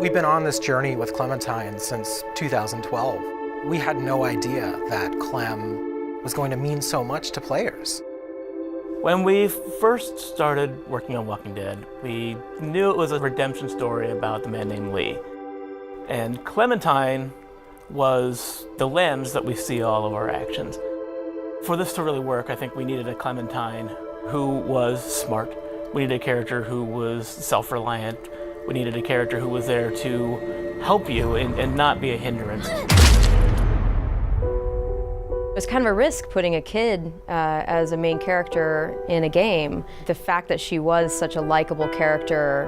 We've been on this journey with Clementine since 2012. We had no idea that Clem was going to mean so much to players. When we first started working on Walking Dead, we knew it was a redemption story about the man named Lee. And Clementine was the lens that we see all of our actions. For this to really work, I think we needed a Clementine who was smart. We needed a character who was self-reliant. We needed a character who was there to help you and not be a hindrance. It was kind of a risk putting a kid as a main character in a game. The fact that she was such a likable character,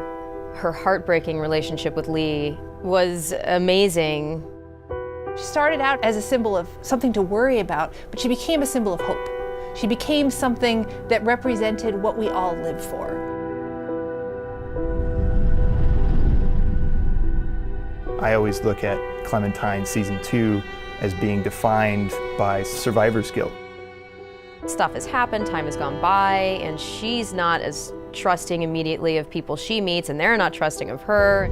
her heartbreaking relationship with Lee was amazing. She started out as a symbol of something to worry about, but she became a symbol of hope. She became something that represented what we all live for. I always look at Clementine Season 2 as being defined by survivor's guilt. Stuff has happened, time has gone by, and she's not as trusting immediately of people she meets, and they're not trusting of her.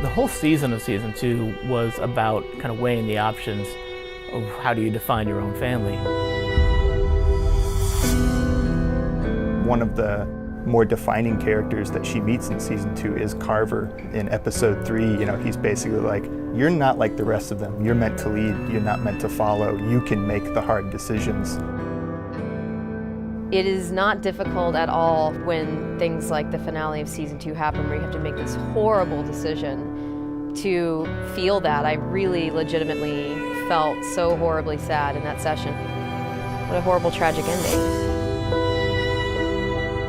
The whole season of Season 2 was about kind of weighing the options of how do you define your own family. One of the more defining characters that she meets in Season 2 is Carver. In Episode 3, he's basically like, you're not like the rest of them. You're meant to lead, you're not meant to follow. You can make the hard decisions. It is not difficult at all when things like the finale of Season 2 happen, where you have to make this horrible decision to feel that. I really legitimately felt so horribly sad in that session. What a horrible, tragic ending.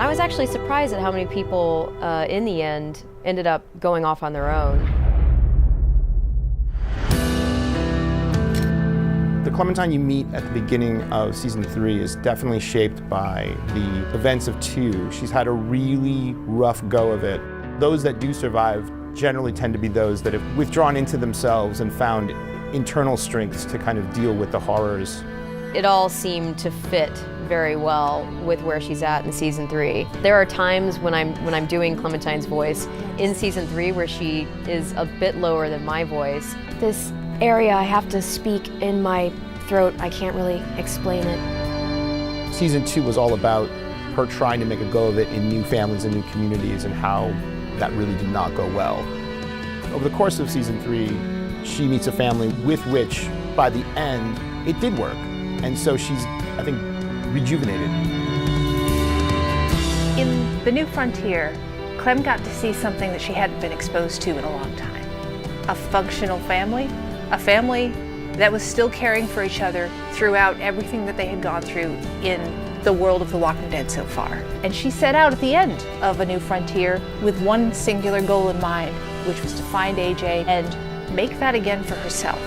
I was actually surprised at how many people, in the end, ended up going off on their own. The Clementine you meet at the beginning of Season 3 is definitely shaped by the events of 2. She's had a really rough go of it. Those that do survive generally tend to be those that have withdrawn into themselves and found internal strengths to kind of deal with the horrors. It all seemed to fit very well with where she's at in Season 3. There are times when I'm doing Clementine's voice in Season 3 where she is a bit lower than my voice. This area I have to speak in my throat, I can't really explain it. Season 2 was all about her trying to make a go of it in new families and new communities, and how that really did not go well. Over the course of Season 3, she meets a family with which, by the end, it did work. And so she's, I think, rejuvenated. In The New Frontier, Clem got to see something that she hadn't been exposed to in a long time. A functional family, a family that was still caring for each other throughout everything that they had gone through in the world of The Walking Dead so far. And she set out at the end of A New Frontier with one singular goal in mind, which was to find AJ and make that again for herself.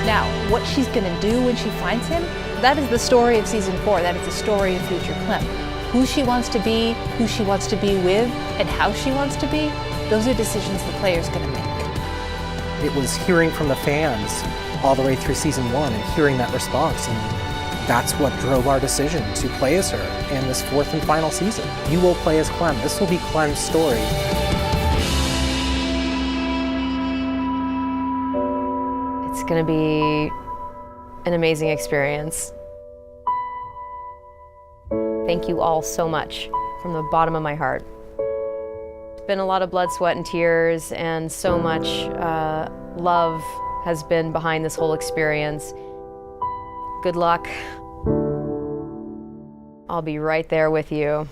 Now, what she's gonna do when she finds him, that is the story of Season 4. That is the story of future Clem. Who she wants to be, who she wants to be with, and how she wants to be, those are decisions the player's gonna make. It was hearing from the fans all the way through Season 1 and hearing that response, and that's what drove our decision to play as her in this 4th and final season. You will play as Clem. This will be Clem's story. It's gonna be an amazing experience. Thank you all so much from the bottom of my heart. It's been a lot of blood, sweat, and tears, and so much love has been behind this whole experience. Good luck. I'll be right there with you.